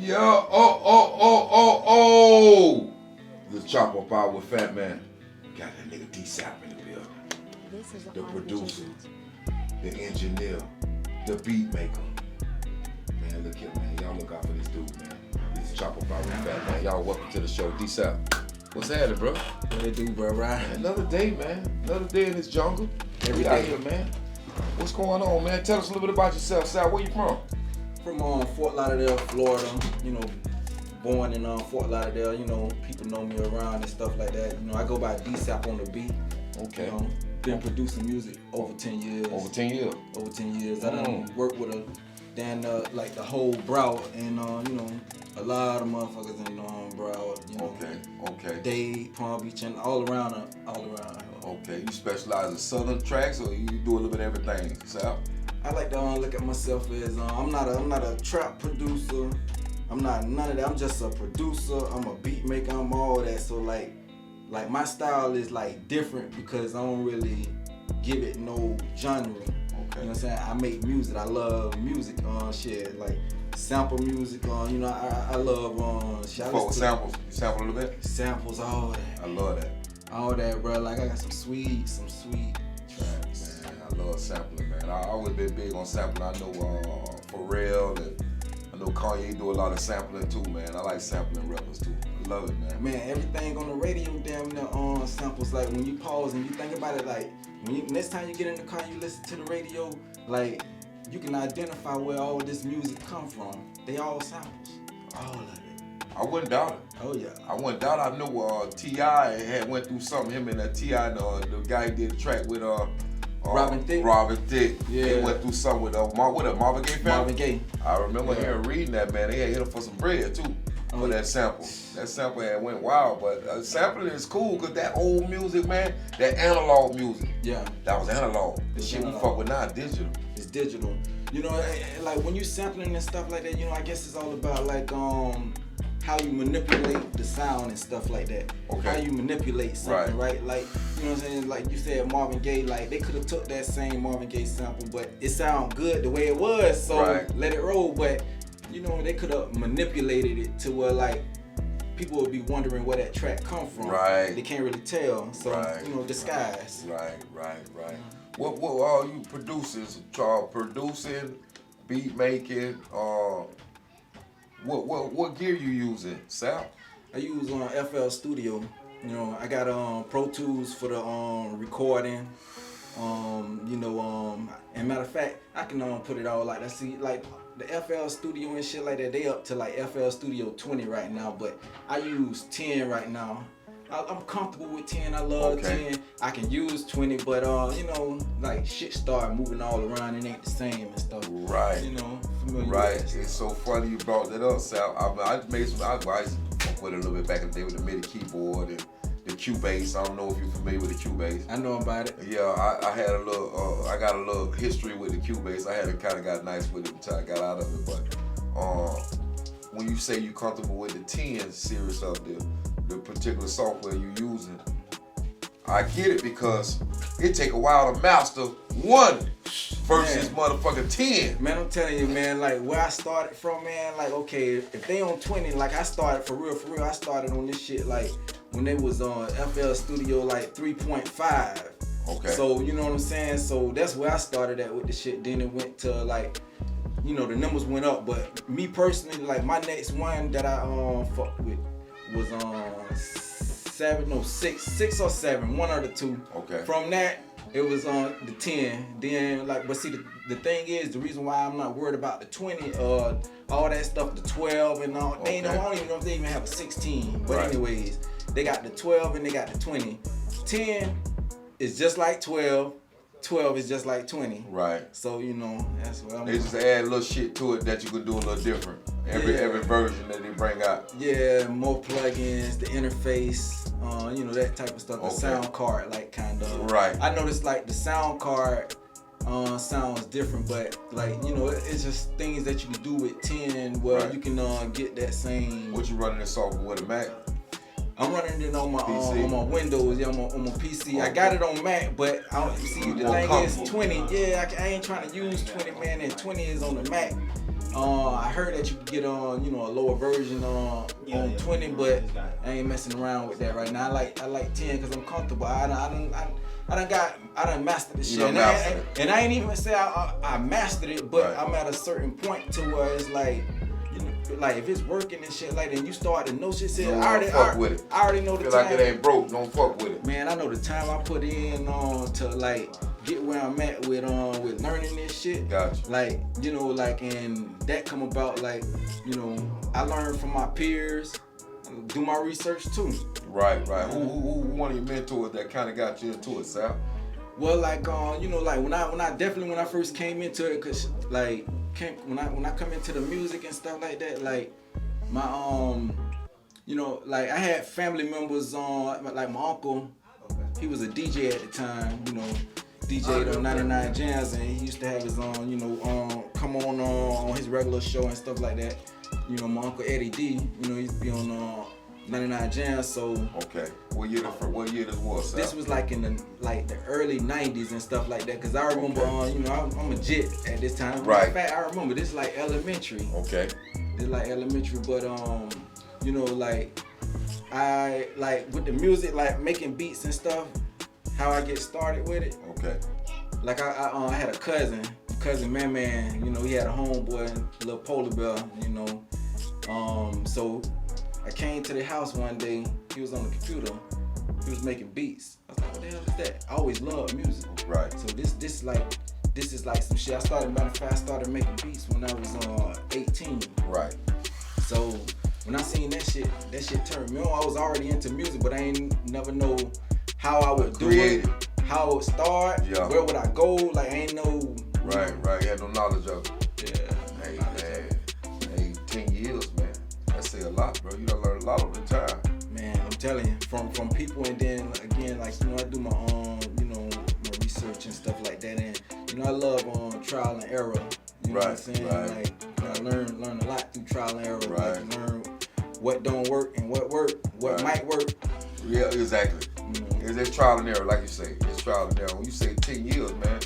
Yo, oh. Let's chop up out with FattMann. Got that nigga D Sapp in the building. The producer, the engineer, the beat maker. Man, look here, man. Y'all look out for this dude, man. Let's chop up out with FattMann. Y'all welcome to the show. D Sapp. What's happening, bro? What they do, bro, right? Another day, man. Another day in this jungle. Every out day. here, man. What's going on, man? Tell us a little bit about yourself, Sal. Where you from? From Fort Lauderdale, Florida. You know, born in Fort Lauderdale. You know, people know me around and stuff like that. You know, I go by D Sapp on the beat. Okay. You know, been producing music over 10 years. Over 10 years? Over 10 years. I done worked with like the whole Broward and, you know, a lot of motherfuckers in Broward. You know, Okay. Dade, Palm Beach, and all around. Okay, you specialize in southern tracks, or you do a little bit of everything, Sal? I like to look at myself as I'm not a trap producer. I'm not none of that. I'm just a producer. I'm a beat maker. I'm all that. So like my style is like different because I don't really give it no genre. Okay. You know what I'm saying? I make music. I love music. Shit like sample music. You know I love shit. Fuck with samples. You sample a little bit? Samples, all that. I love that. All that, bro. Like I got some sweet tracks. Man, I love sampling, man. I always been big on sampling. I know Pharrell and I know Kanye do a lot of sampling too, man. I like sampling rappers too. I love it, man. Man, everything on the radio damn near samples. Like when you pause and you think about it, like next time you get in the car, you listen to the radio, like you can identify where all this music come from. They all samples, all of it. I wouldn't doubt it. Oh yeah. I wouldn't doubt it. I know T.I. had went through something, him and T.I. the guy did a track with Robin Thicke. Yeah. They went through something with Marvin Gaye family? Marvin Gaye. I remember hearing reading that, man. They had hit him for some bread too. For that sample. That sample had went wild, but sampling is cool because that old music, man, that analog music. Yeah. That was analog. The shit analog. we fuck with now is digital. It's digital. You know, like when you sampling and stuff like that, you know, I guess it's all about like how you manipulate the sound and stuff like that. Okay. How you manipulate something, right? Like, you know what I'm saying? Like you said, Marvin Gaye, like they could have took that same Marvin Gaye sample, but it sound good the way it was, so let it roll. But you know, they could have manipulated it to where like people would be wondering where that track come from. Right. They can't really tell. So you know, disguise. Right. What all you producers producing, beat making, what gear you using, Sal? I use FL Studio. You know, I got Pro Tools for the recording. You know, and matter of fact, I can put it all like that. See, like the FL Studio and shit like that, they up to like FL Studio 20 right now, but I use 10 right now. I'm comfortable with 10. I love 10. I can use 20, but you know, like shit start moving all around. It ain't the same and stuff. Right. You know, familiar Right. with that. It's so funny you brought that up, Sal. I made some. I used to fuck with it a little bit back in the day with the MIDI keyboard and the Cuebase. I don't know if you're familiar with the Cuebase. I know about it. Yeah, I had a little. I got a little history with the Cuebase. I had kind of got nice with it until I got out of it. But when you say you're comfortable with the 10 series of the particular software you're using, I get it because it take a while to master 1 versus motherfucking 10. Man, I'm telling you, man, like where I started from, man, like okay, if they on 20, like I started for real, I started on this shit like when they was on FL Studio like 3.5. Okay. So you know what I'm saying? So that's where I started at with the shit. Then it went to like, you know, the numbers went up. But me personally, like my next one that I fucked with was six or seven, one of the two. Okay. From that, it was on the 10. Then like, but see the thing is, the reason why I'm not worried about the 20, all that stuff, the 12 and all. They I don't even know if they even have a 16. But anyways, they got the 12 and they got the 20. 10 is just like 12. 12 is just like 20. Right. So you know, that's what I'm. They just add a little shit to it that you could do a little different. Every version that they bring out. Yeah, more plugins, the interface, you know, that type of stuff. The sound card, like kind of. Right. I noticed like the sound card sounds different, but like you know, it's just things that you can do with 10 where you can get that same. What you running this software with, a Mac? I'm running it on my Windows, on my PC. I got it on Mac, but I don't see the thing is 20. Yeah, I ain't trying to use 20, man, and 20 is on the Mac. I heard that you could get on, a lower version on 20, but I ain't messing around with that right now. I like 10 because I'm comfortable. I done mastered the shit. And I ain't even say I mastered it, but I'm at a certain point to where it's like, like if it's working and shit like that, you start to know shit. I already know the time. Feel like it ain't broke, don't fuck with it. Man, I know the time I put in to like get where I'm at with learning this shit. Gotcha. Like, and that come about like, I learn from my peers, do my research too. Right. Who one of your mentors that kind of got you into it, Sal? Well, like, when I first came into it, cause like, when I come into the music and stuff like that, like my like I had family members like my uncle, he was a DJ at the time, DJ'd on 99 Jams, and he used to have his come on his regular show and stuff like that. My uncle Eddie D, he used to be on 99 Jams. So okay, what year this was? Sal? This was like in the early 90s and stuff like that. Cause I remember, I'm a jit at this time. Right. In fact, I remember this like elementary. Okay. It's like elementary, but like I like with the music, like making beats and stuff. How I get started with it. Okay. Like I had a cousin FattMann. He had a homeboy, a little polar bear. So I came to the house one day. He was on the computer. He was making beats. I was like, what the hell is that? I always loved music. Right. So this is like some shit. I started making beats when I was 18. Right. So when I seen that shit turned me on. I was already into music, but I ain't never know how I would do it, how it would start, where would I go. Like I ain't know. Right. You had no knowledge of it. Yeah. Hey, man. Hey, 10 years, man. That say a lot, bro. You done learned a lot over the time. Man, I'm telling you, from people, and then again, like I do my my research and stuff like that, and I love trial and error. You know what I'm saying? Right. Like I learn a lot through trial and error. Right. Like learn what don't work and what might work. Yeah, exactly. It's trial and error, like you say. It's trial and error. When you say 10 years, man,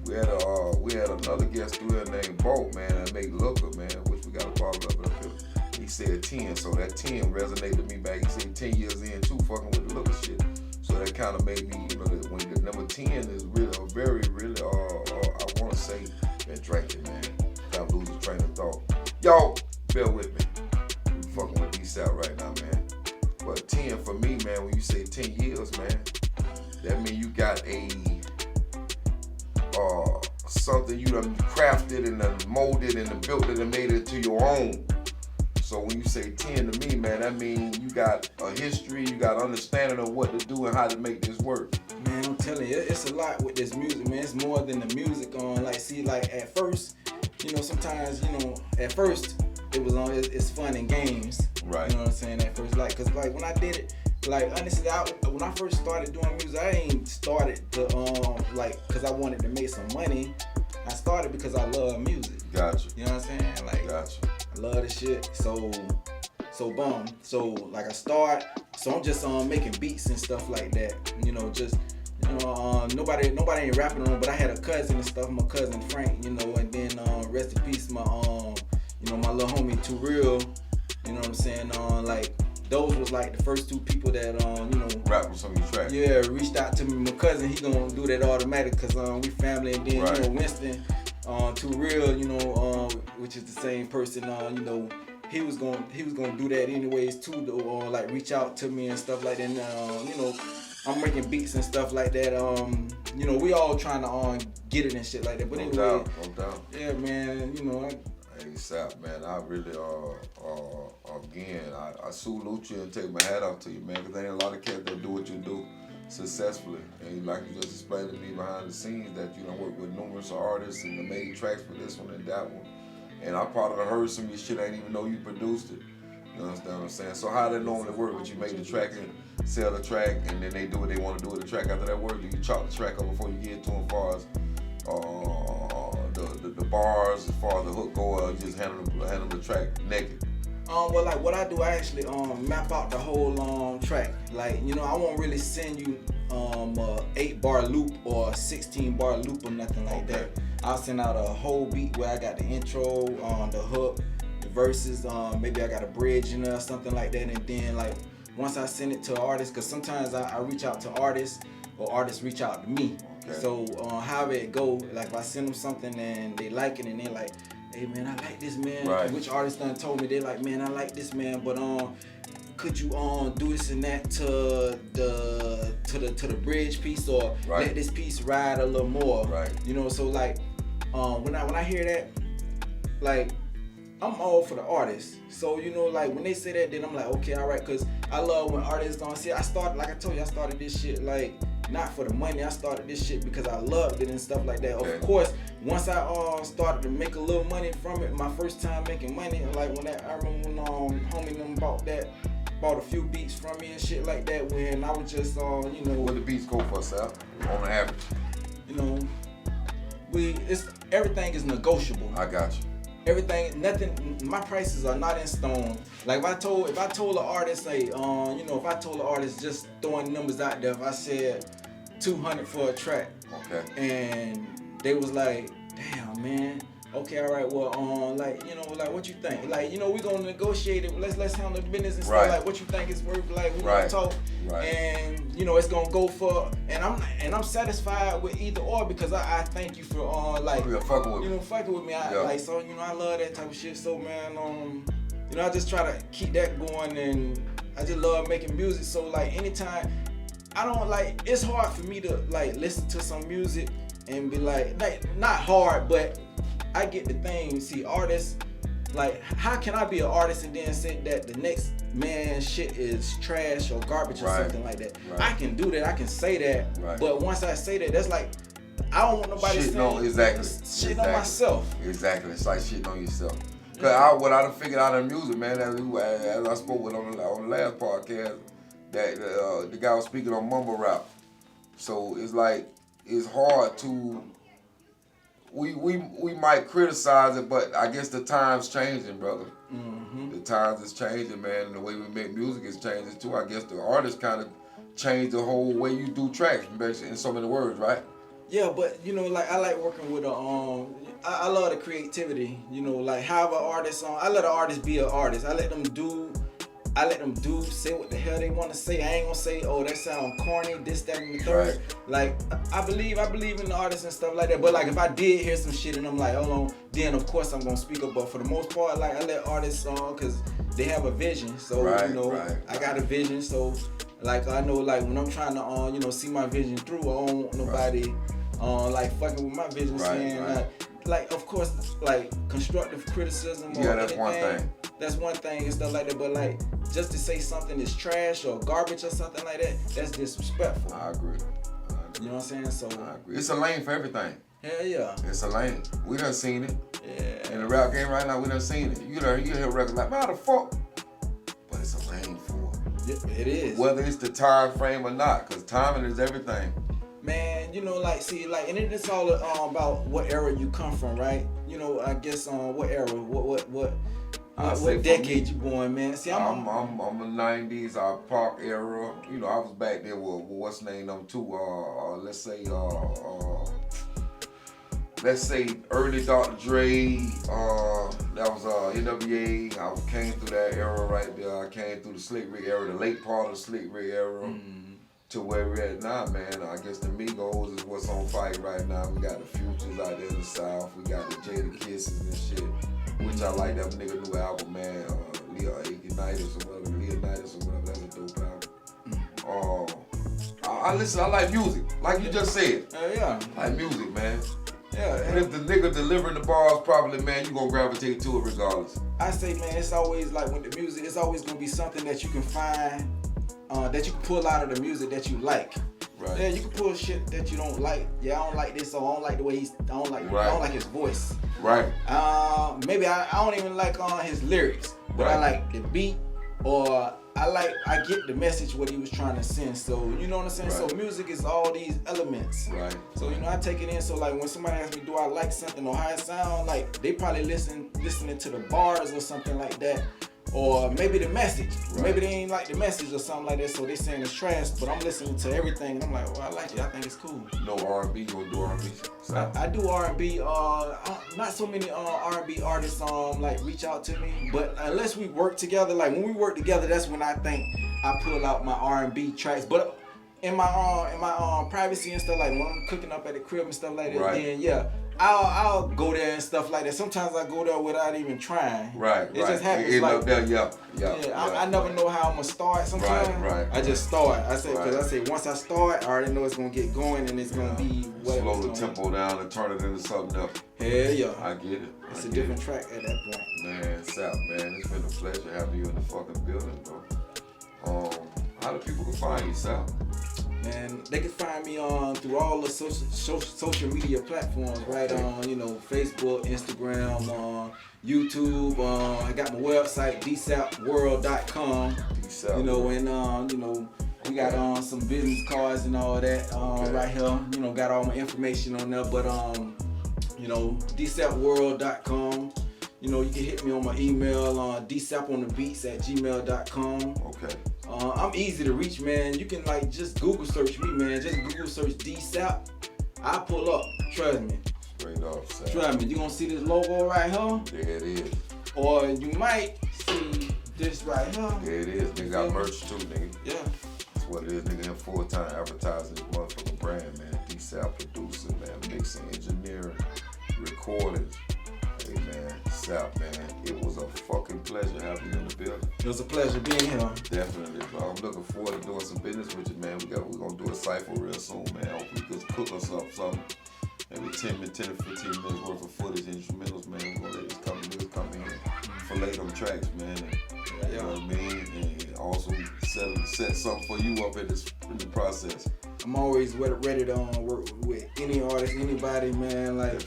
we had another guest through here named Bolt, man, that make Looker, man, which we got a bottle of up here. He said 10, so that 10 resonated with me back. He said 10 years in too, fucking with the Looker shit. So that kind of made me, when the number 10 is really a very, really, I want to say, been drinking, man. Kind of lose the train of thought. Yo, bear with me. We fucking with D Sapp right now, man. But 10 for me, man, when you say 10 years, man, that means you got something you done crafted and done molded and done built it and made it to your own. So when you say 10 to me, man, that means you got a history, you got understanding of what to do and how to make this work. Man, I'm telling you, it's a lot with this music, man. It's more than the music like at first, sometimes, at first it was it's fun and games. Right. You know what I'm saying? At first, cause when I did it, honestly, when I first started doing music, I ain't started to cause I wanted to make some money. I started because I love music. Gotcha. You know what I'm saying? Gotcha. I love this shit. So boom. So I'm just making beats and stuff like that. Nobody ain't rapping on it, but I had a cousin and stuff. My cousin Frank, and then rest in peace, my my little homie Too Real. You know what I'm saying? Those was like the first two people that rap on some of your tracks. Yeah, reached out to me. My cousin, he gonna do that automatic because we family, and then Winston, Too Real, which is the same person. He was gonna do that anyways too, though, reach out to me and stuff like that. And, I'm making beats and stuff like that. We all trying to get it and shit like that. But anyway, no doubt. Yeah, man. Hey, Sapp, man, I really, again, I salute you and take my hat off to you, man, because there ain't a lot of cats that do what you do successfully. And like you just explained to me behind the scenes that you done work with numerous artists and you made tracks for this one and that one. And I probably heard some of your shit, I didn't even know you produced it. You understand what I'm saying? So how that normally work? Would you make the track and sell the track, and then they do what they want to do with the track after that work? Do you chop the track up before you get to them as far as the bars, as far as the hook go, or just handle the track naked? Well, what I do, I actually map out the whole track. I won't really send you a 8-bar loop or a 16-bar loop or nothing like that. I'll send out a whole beat where I got the intro, the hook, the verses, maybe I got a bridge in there or something like that, and then like once I send it to an artist, because sometimes I reach out to artists or artists reach out to me. Okay. So however it go, like if I send them something and they like it and they're like, hey man, I like this, man. Right. Which artist done told me they like, man, I like this, man, but could you do this and that to the bridge piece, or right. let this piece ride a little more? Right. You know, so like when I hear that, like I'm all for the artist. So you know, like when they say that, then I'm like, okay, all right, cause I love when artists gonna say. I started, like I told you, I started this shit like not for the money. I started this shit because I loved it and stuff like that. Okay. Of course, once I started to make a little money from it, my first time making money, like when I remember when homie them bought a few beats from me and shit like that, when I was just you know. What the beats go for, Sapp, on the average? You know, everything is negotiable. I got you. Everything, nothing. My prices are not in stone. Like if I told an artist, say, you know, if I told an artist just throwing numbers out there, if I said 200 for a track, okay, and they was like, damn, man, okay, all right, well, like, you know, like what you think? Like, you know, we gonna negotiate it. Let's handle the business and stuff. Right. Like, what you think is worth? Like, we right. gonna talk, right. and you know, it's gonna go for. And I'm satisfied with either or, because I thank you for like, You're fucking with me. You know, fucking with me. Like, so, you know, I love that type of shit. So, man, you know, I just try to keep that going, and I just love making music. So, like, anytime, I don't like. It's hard for me to like listen to some music and be like not hard, but I get the thing. See, artists, like, how can I be an artist and then say that the next man's shit is trash or garbage or right. something like that? Right. I can do that. I can say that. Right. But once I say that, that's like, I don't want nobody shit, saying no, exactly. shit on myself. Exactly. It's like shitting on yourself. Cause what I done figured out in music, man, as I spoke with on the last podcast, that the guy was speaking on mumble rap. So it's like, it's hard to. We might criticize it, but I guess the time's changing, brother. Mm-hmm. The times is changing, man, and the way we make music is changing too. I guess the artists kind of changed the whole way you do tracks, basically, in so many words, right? Yeah, but you know, like I like working with I love the creativity. You know, like have an artist I let an artist be an artist. I let them do, say what the hell they want to say. I ain't gonna say, oh, that sound corny, this, that, and the third. Right. Like I believe in the artists and stuff like that. But like if I did hear some shit and I'm like, hold on, then of course I'm gonna speak up. But for the most part, like I let artists cause they have a vision. So right, you know, right. I got a vision. So like I know, like when I'm trying to you know, see my vision through, I don't want nobody like fucking with my vision, right, saying right. like of course like constructive criticism or that's anything, one thing. That's one thing and stuff like that. But like just to say something is trash or garbage or something like that, that's disrespectful. I agree. You know what I'm saying? So I agree. It's a lane for everything. hell yeah. It's a lane. We done seen it. Yeah. In the rap game right now, we done seen it. You hear records like, man, how the fuck? But it's a lane for it. It is. Whether it's the time frame or not, because timing is everything. Man, you know, like, see, like, and it's all about what era you come from, right? You know, I guess what era, what decade you born, man? See, I'm a '90s, pop era. You know, I was back there with what's the name of them too. Let's say early Dr. Dre. That was NWA. I came through that era right there. I came through the Slick Rick era, the late part of the Slick Rick era. Mm-hmm. To where we're at now, man. I guess the Migos is what's on fire right now. We got the Futures out there in the South. We got the Jada Kisses and shit, which I like that nigga new album, man. Leonidas or whatever. That's a dope album. I listen. I like music, like you just said. Yeah. I like music, man. Yeah. And if the nigga delivering the bars properly, man, you gonna gravitate to it regardless. I say, man, it's always like with the music, it's always gonna be something that you can find. That you can pull out of the music that you like. Right. Yeah, you can pull shit that you don't like. Yeah, I don't like this, or I don't like the way I don't like his voice. Right. Maybe I don't even like his lyrics, but right. I like the beat, or I get the message what he was trying to send. So you know what I'm saying? Right. So music is all these elements. Right. So you know I take it in. So like when somebody asks me, do I like something or how it sound, like they probably listening to the bars or something like that. or maybe the message. Right. Maybe they ain't like the message or something like that, so they saying it's trash. But I'm listening to everything, and I'm like, well, I like it. I think it's cool. No R&B. You gonna do R&B? I do R&B. Not so many R&B artists like reach out to me, but unless we work together, like when we work together, that's when I think I pull out my R&B tracks. But in my privacy and stuff, like when I'm cooking up at the crib and stuff like that, Right. then yeah, I'll go there and stuff like that. Sometimes I go there without even trying. Right. It just happens. End Like, up there, yeah. I never know how I'm gonna start. Sometimes Right. I just start. I say because Right. I say once I start, I already know it's gonna get going and it's gonna be whatever. Slow the it's gonna tempo down and turn it into something else. Hell yeah. I get it. It's a different track at that point. Man, Sapp, man, it's been a pleasure having you in the fucking building, bro. How do people find you, Sapp? Man, they can find me through all the social media platforms, right? On Facebook, Instagram, YouTube. I got my website, dsappworld.com. D-Sapp. And we got some business cards and all that right here. Got all my information on there, but dsappworld.com. You can hit me on my email, dsapponthebeats@gmail.com. Okay. I'm easy to reach, man. You can just Google search me, man. Just Google search D Sapp. I pull up. Trust me. Straight up, Sapp. Trust me. You gonna see this logo right here, There it is. or you might see this right here. There it is. Nigga got merch too, nigga. Yeah. That's what it is, nigga. In full-time advertising this motherfucking brand, man. D Sapp producer, man. Mixing, engineering, recording. Hey, man. Sapp, man. It was a fucking pleasure having you in the building. It was a pleasure being here. Definitely, bro. I'm looking forward to doing some business with you, man. We're gonna do a cypher real soon, man. Hopefully we can cook us up something. Maybe 10 to 15 minutes worth of footage, instrumentals, man. We're gonna let niggas come in and fillet them tracks, man. And, you know what I mean? And also set something for you up in the process. I'm always ready to work with any artist, anybody, man. Like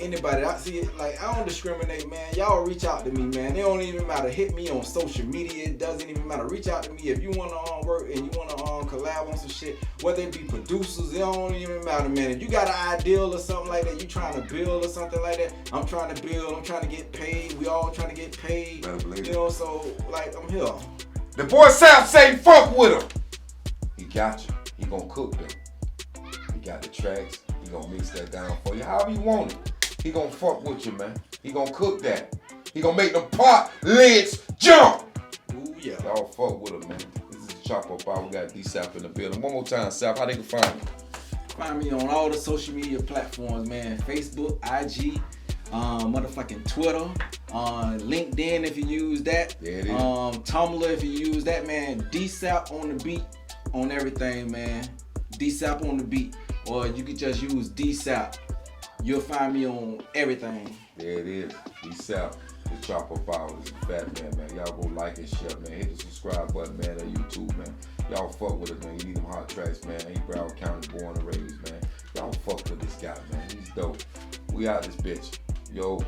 anybody. I see it. Like I don't discriminate, man. Y'all reach out to me, man. It don't even matter. Hit me on social media. It doesn't even matter. Reach out to me if you wanna work and you wanna collab on some shit. Whether it be producers, it don't even matter, man. If you got an ideal or something like that, you trying to build or something like that. I'm trying to build. I'm trying to get paid. We all trying to get paid. Better believe it. So I'm here. The boy Sapp say fuck with him. He got you. He gonna cook them. He got the tracks. He gonna mix that down for you however you want it. He gonna fuck with you, man. He gonna cook that. He gonna make them pot lids jump. Ooh yeah. Y'all fuck with him, man. This is Chop Up Out. We got D Sapp in the building. One more time, Sapp. How they can find you? Find me on all the social media platforms, man. Facebook, IG, motherfucking Twitter, LinkedIn if you use that. There it is. Tumblr if you use that, man. D Sapp on the beat on everything, man. D Sapp on the beat. Or you could just use D Sapp. You'll find me on everything. There it is. D Sapp. The Chop Up Out. This is FattMann, man. Y'all go like and share, man. Hit the subscribe button, man, on YouTube, man. Y'all fuck with us, man. You need them hot tracks, man. Ain't Broward County born and raised, man. Y'all fuck with this guy, man. He's dope. We out this bitch. Yo.